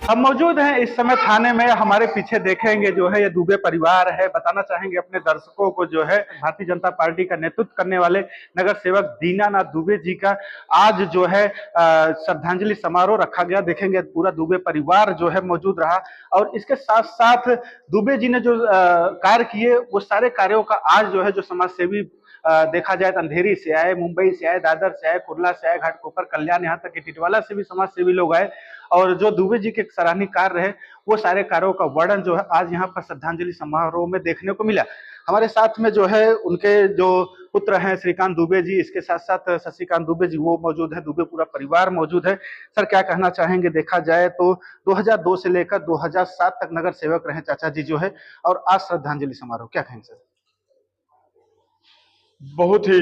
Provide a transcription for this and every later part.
हम मौजूद हैं इस समय थाने में। हमारे पीछे देखेंगे जो है ये दुबे परिवार है। बताना चाहेंगे अपने दर्शकों को जो है भारतीय जनता पार्टी का नेतृत्व करने वाले नगर सेवक दीनानाथ दुबे जी का आज जो है श्रद्धांजलि समारोह रखा गया। देखेंगे पूरा दुबे परिवार जो है मौजूद रहा और इसके साथ साथ दुबे जी ने जो कार्य किए वो सारे कार्यों का आज जो है जो समाज सेवी देखा जाए तो अंधेरी से आए, मुंबई से आए, दादर से आए, कुर्ला से आए, घाटकोपर, कल्याण, यहाँ तक कि टिटवाला से भी समाज सेवी लोग आए और जो दुबे जी के सराहनीय कार्य रहे वो सारे कार्यों का वर्णन जो है आज यहाँ पर श्रद्धांजलि समारोह में देखने को मिला। हमारे साथ में जो है उनके जो पुत्र हैं श्रीकांत दुबे जी, इसके साथ साथ शशिकांत दुबे जी वो मौजूद है, दुबे पूरा परिवार मौजूद है। सर क्या कहना चाहेंगे? देखा जाए तो 2002 से लेकर 2007 तक नगर सेवक रहे चाचा जी जो है और आज श्रद्धांजलि समारोह, क्या कहेंगे सर? बहुत ही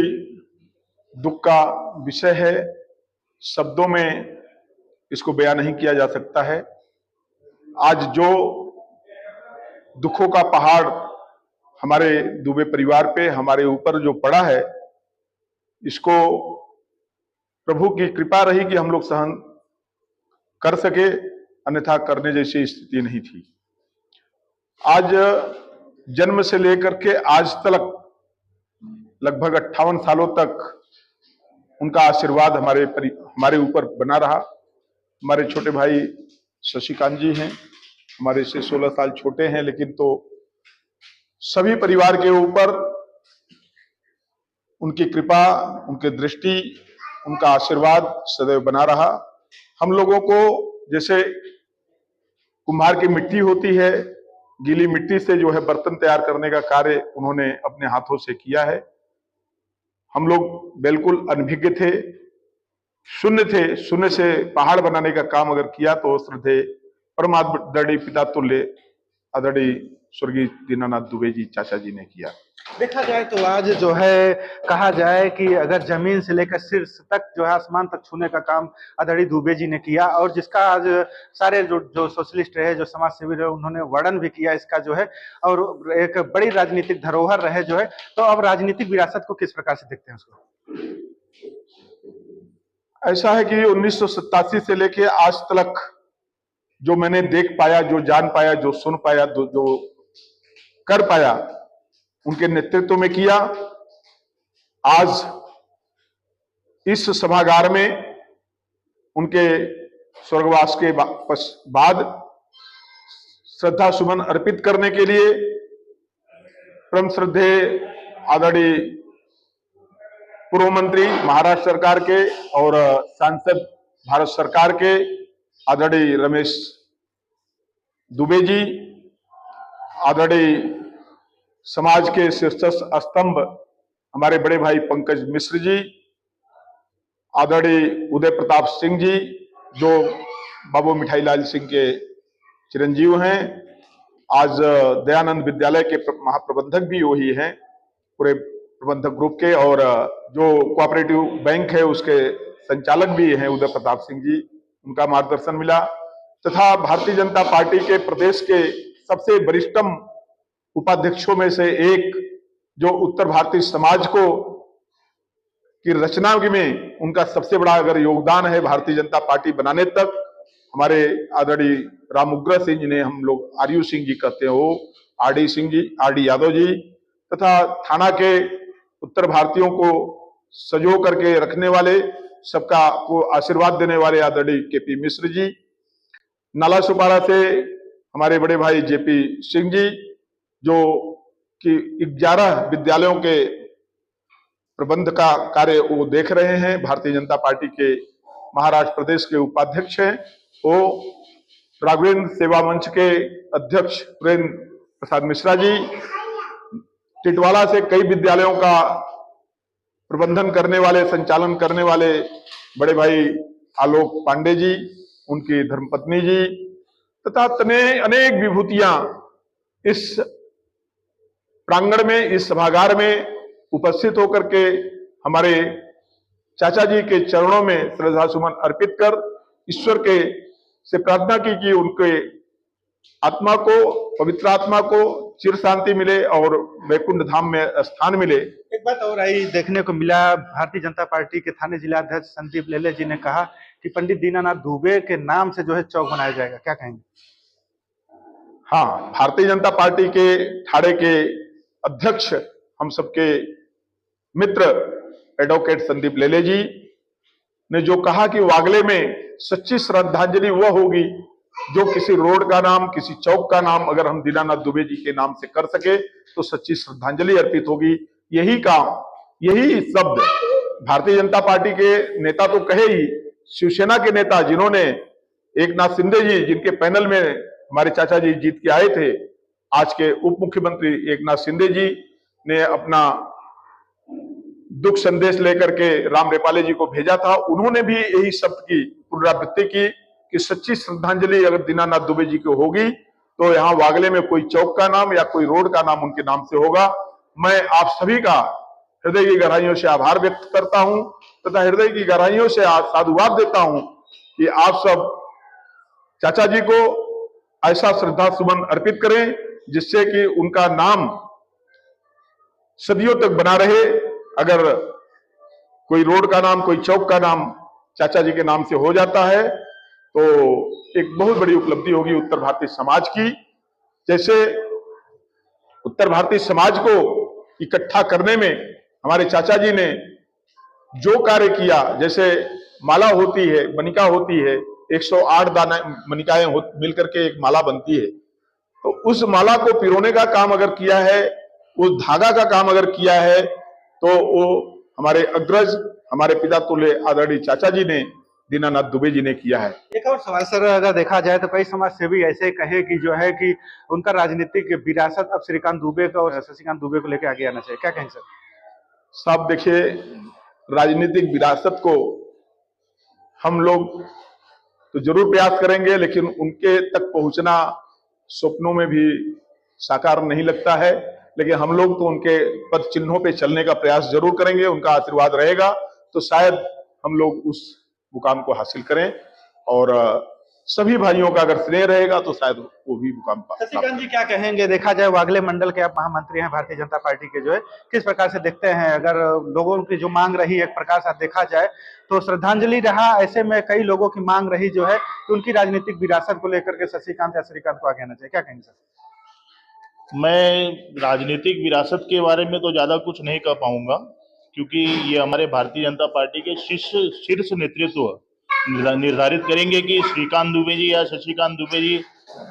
दुख का विषय है, शब्दों में इसको बयान नहीं किया जा सकता है। आज जो दुखों का पहाड़ हमारे दुबे परिवार पे हमारे ऊपर जो पड़ा है, इसको प्रभु की कृपा रही कि हम लोग सहन कर सके, अन्यथा करने जैसी स्थिति नहीं थी। आज जन्म से लेकर के आज तक लगभग 58 सालों तक उनका आशीर्वाद हमारे ऊपर बना रहा। हमारे छोटे भाई शशिकांत जी हैं, हमारे से 16 साल छोटे हैं, लेकिन तो सभी परिवार के ऊपर उनकी कृपा, उनकी दृष्टि, उनका आशीर्वाद सदैव बना रहा। हम लोगों को जैसे कुम्हार की मिट्टी होती है, गीली मिट्टी से जो है बर्तन तैयार करने का कार्य उन्होंने अपने हाथों से किया है। हम लोग बिल्कुल अनभिज्ञ थे, शून्य थे, शून्य से पहाड़ बनाने का काम अगर किया तो श्रद्धेय परमादरणीय पिता तुल्य आदरणीय स्वर्गीय दीनानाथ दुबे जी चाचा जी ने किया। देखा जाए तो आज जो है कहा जाए कि अगर जमीन से लेकर शीर्ष तक जो है आसमान तक छूने का काम आदरणीय दुबे जी ने किया और जिसका आज सारे जो सोशलिस्ट रहे, जो समाज सेवी रहे, उन्होंने वर्णन भी किया इसका जो है और एक बड़ी राजनीतिक धरोहर रहे जो है। तो अब राजनीतिक विरासत को किस प्रकार से देखते हैं उसको? ऐसा है कि 1987 से लेके आज तक जो मैंने देख पाया, जो जान पाया, जो सुन पाया, जो कर पाया, उनके नेतृत्व में किया। आज इस सभागार में उनके स्वर्गवास के बाद श्रद्धा सुमन अर्पित करने के लिए परम श्रद्धेय आदरणीय पूर्व मंत्री महाराष्ट्र सरकार के और सांसद भारत सरकार के आदरणीय रमेश दुबे जी, आदरणीय समाज के शीर्ष स्तंभ हमारे बड़े भाई पंकज मिश्र जी, आदरणीय उदय प्रताप सिंह जी जो बाबू मिठाईलाल सिंह के चिरंजीव हैं, आज दयानंद विद्यालय के महाप्रबंधक भी वही हैं, पूरे प्रबंधक ग्रुप के, और जो कोऑपरेटिव बैंक है उसके संचालक भी हैं उदय प्रताप सिंह जी, उनका मार्गदर्शन मिला, तथा भारतीय जनता पार्टी के प्रदेश के सबसे वरिष्ठतम उपाध्यक्षों में से एक, जो उत्तर भारतीय समाज को की रचना में उनका सबसे बड़ा अगर योगदान है भारतीय जनता पार्टी बनाने तक, हमारे आदरणीय राम उग्र सिंह जी ने, हम लोग आरयू सिंह जी कहते हैं, वो आरडी सिंह जी, आरडी यादव जी, तथा थाना के उत्तर भारतीयों को सजो करके रखने वाले, सबका को आशीर्वाद देने वाले आदरणीय केपी मिश्र जी, नाला सुपारा से हमारे बड़े भाई जेपी सिंह जी जो कि 11 विद्यालयों के प्रबंध का कार्य वो देख रहे हैं, भारतीय जनता पार्टी के महाराष्ट्र प्रदेश के उपाध्यक्ष हैं, वो राघवेंद्र सेवा मंच के अध्यक्ष पुरेंद्र प्रसाद मिश्रा जी, टिटवाला से कई विद्यालयों का प्रबंधन करने वाले, संचालन करने वाले बड़े भाई आलोक पांडे जी, उनकी धर्मपत्नी जी, तथा अनेक विभूतियां इस प्रांगण में, इस सभागार में उपस्थित होकर के हमारे चाचा जी के चरणों में श्रद्धा सुमन अर्पित कर ईश्वर के से प्रार्थना की कि उनके आत्मा को, पवित्र आत्मा को चिर शांति मिले और वैकुंठ धाम में स्थान मिले। एक बात और आई देखने को मिला, भारतीय जनता पार्टी के थाने जिला अध्यक्ष संदीप लेले जी ने कहा कि पंडित दीनानाथ दुबे के नाम से जो है चौक बनाया जाएगा, क्या कहेंगे? हाँ, भारतीय जनता पार्टी के ठाड़े के अध्यक्ष, हम सबके मित्र एडवोकेट संदीप लेले जी ने जो कहा कि वागले में सच्ची श्रद्धांजलि वह होगी जो किसी रोड का नाम, किसी चौक का नाम अगर हम दीनानाथ दुबे जी के नाम से कर सके तो सच्ची श्रद्धांजलि अर्पित होगी। यही काम, यही शब्द भारतीय जनता पार्टी के नेता तो कहे ही, शिवसेना के नेता जिन्होंने एकनाथ शिंदे जी, जिनके पैनल में हमारे चाचा जी जीत के आए थे, आज के उप मुख्यमंत्री एकनाथ शिंदे जी ने अपना दुख संदेश लेकर के राम रेपाले जी को भेजा था। उन्होंने भी यही शब्द की पुनरावृत्ति की कि सच्ची श्रद्धांजलि अगर दीनानाथ दुबे जी को होगी तो यहाँ वागले में कोई चौक का नाम या कोई रोड का नाम उनके नाम से होगा। मैं आप सभी का हृदय की गहराइयों से आभार व्यक्त करता हूं तथा हृदय की गहराइयों से साधुवाद देता हूं कि आप सब चाचा जी को ऐसा श्रद्धा सुमन अर्पित करें जिससे कि उनका नाम सदियों तक बना रहे। अगर कोई रोड का नाम, कोई चौक का नाम चाचा जी के नाम से हो जाता है तो एक बहुत बड़ी उपलब्धि होगी उत्तर भारतीय समाज की। जैसे उत्तर भारतीय समाज को इकट्ठा करने में हमारे चाचा जी ने जो कार्य किया, जैसे माला होती है, मनिका होती है, 108 दाना मनिकाएं मिलकर के एक माला बनती है, तो उस माला को पिरोने का काम अगर किया है, उस धागा का काम अगर किया है, तो वो हमारे अग्रज, हमारे पिता तुल्य आदरणीय चाचा जी ने, दीनानाथ दुबे जी ने किया है। एक और सवाल सर, अगर देखा जाए तो कई समाज सेवी ऐसे कहे कि जो है कि उनका राजनीतिक विरासत अब श्रीकांत दुबे को और शशिकांत दुबे को लेकर आगे आना चाहिए, क्या कहेंगे सर? साहब देखिए, राजनीतिक विरासत को हम लोग तो जरूर प्रयास करेंगे, लेकिन उनके तक पहुंचना स्वप्नों में भी साकार नहीं लगता है। लेकिन हम लोग तो उनके पद चिन्हों पे चलने का प्रयास जरूर करेंगे। उनका आशीर्वाद रहेगा तो शायद हम लोग उस मुकाम को हासिल करें, और सभी भाइयों का अगर स्नेह रहेगा तो शायद वो भी मुकाम पा। शशिकांत जी क्या कहेंगे? देखा जाए वागले मंडल के आप महामंत्री हैं भारतीय जनता पार्टी के, जो है किस प्रकार से देखते हैं? अगर लोगों की जो मांग रही एक प्रकार से देखा जाए तो श्रद्धांजलि रहा, ऐसे में कई लोगों की मांग रही जो है कि उनकी राजनीतिक विरासत को लेकर के शशिकांत या श्रीकांत को आगे आना चाहिए, क्या कहेंगे सर? मैं राजनीतिक विरासत के बारे में तो ज्यादा कुछ नहीं कह पाऊंगा, क्योंकि ये हमारे भारतीय जनता पार्टी के शीर्ष नेतृत्व निर्धारित करेंगे कि श्रीकांत दुबे जी या शशिकांत दुबे जी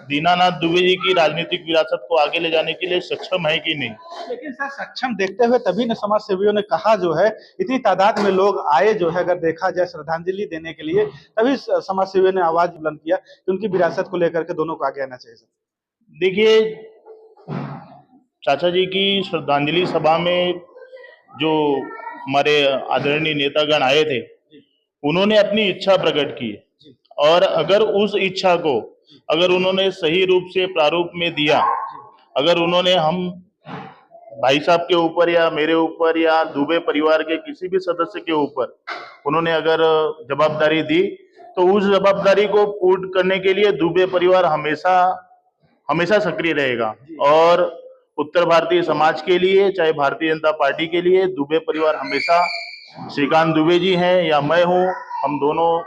दीनानाथ दुबे जी की राजनीतिक विरासत को आगे ले जाने के लिए सक्षम है कि नहीं। लेकिन सर, सक्षम देखते हुए तभी न समाज सेवियों ने कहा, जो है इतनी तादाद में लोग आए जो है, अगर देखा जाए श्रद्धांजलि देने के लिए, तभी समाज सेवियों ने आवाज बुलंद किया कि उनकी विरासत को लेकर के दोनों को आगे आना चाहिए। सर देखिए, चाचा जी की श्रद्धांजलि सभा में जो हमारे आदरणीय नेतागण आए थे, उन्होंने अपनी इच्छा प्रकट की, और अगर उस इच्छा को अगर उन्होंने सही रूप से प्रारूप में दिया, अगर उन्होंने हम भाई साहब के ऊपर या मेरे ऊपर या दुबे परिवार के किसी भी सदस्य के ऊपर उन्होंने अगर जवाबदारी दी, तो उस जवाबदारी को पूर्ण करने के लिए दुबे परिवार हमेशा हमेशा सक्रिय रहेगा। और उत्तर भारतीय समाज के लिए, चाहे भारतीय जनता पार्टी के लिए, दुबे परिवार हमेशा, श्रीकांत दुबे जी हैं या मैं हूं, हम दोनों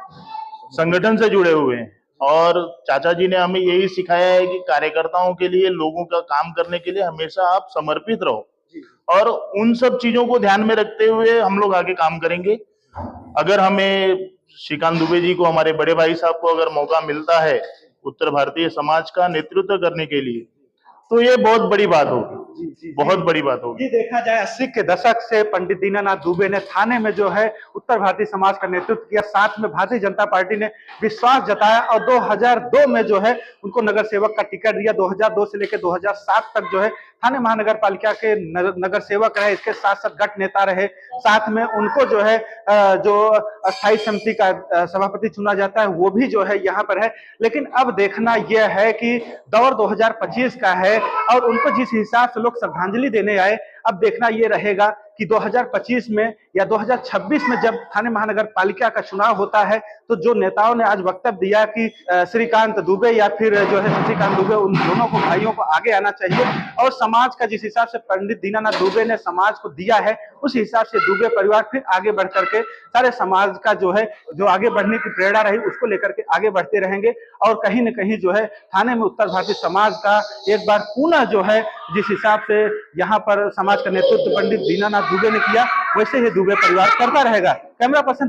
संगठन से जुड़े हुए हैं। और चाचा जी ने हमें यही सिखाया है कि कार्यकर्ताओं के लिए, लोगों का काम करने के लिए हमेशा आप समर्पित रहो, और उन सब चीजों को ध्यान में रखते हुए हम लोग आगे काम करेंगे। अगर हमें श्रीकांत दुबे जी को, हमारे बड़े भाई साहब को अगर मौका मिलता है उत्तर भारतीय समाज का नेतृत्व करने के लिए, तो ये बहुत बड़ी बात होगी, बहुत बड़ी बात होगी। ये देखा जाए 80 के दशक से पंडित दीनानाथ दुबे ने थाने में जो है उत्तर भारतीय समाज का नेतृत्व किया, साथ में भारतीय जनता पार्टी ने विश्वास जताया और 2002 में जो है उनको नगर सेवक का टिकट दिया। 2002 से लेकर 2007 तक जो है थाने महानगर पालिका के नगर सेवक रहे, इसके साथ साथ गट नेता रहे, साथ में उनको जो है जो स्थायी समिति का सभापति चुना जाता है वो भी जो है यहाँ पर है। लेकिन अब देखना यह है कि दौर 2025 का है और उनको जिस हिसाब से लोग श्रद्धांजलि देने आए, अब देखना यह रहेगा कि 2025 में या 2026 में जब थाने महानगर पालिका का चुनाव होता है तो जो नेताओं ने आज वक्तव्य दिया कि श्रीकांत दुबे या फिर जो है शशिकांत दुबे, उन दोनों को भाइयों को आगे आना चाहिए और समाज का जिस हिसाब से पंडित दीनानाथ दुबे ने समाज को दिया है उस हिसाब से दुबे परिवार फिर आगे बढ़ करके सारे समाज का जो है जो आगे बढ़ने की प्रेरणा रही उसको लेकर के आगे बढ़ते रहेंगे। और कहीं न कहीं जो है थाने में उत्तर भारतीय समाज का एक बार पुनः जो है जिस हिसाब से यहाँ पर समाज का नेतृत्व पंडित दीनानाथ दुबे ने किया वैसे ही दुबे परिवार करता रहेगा। Camera person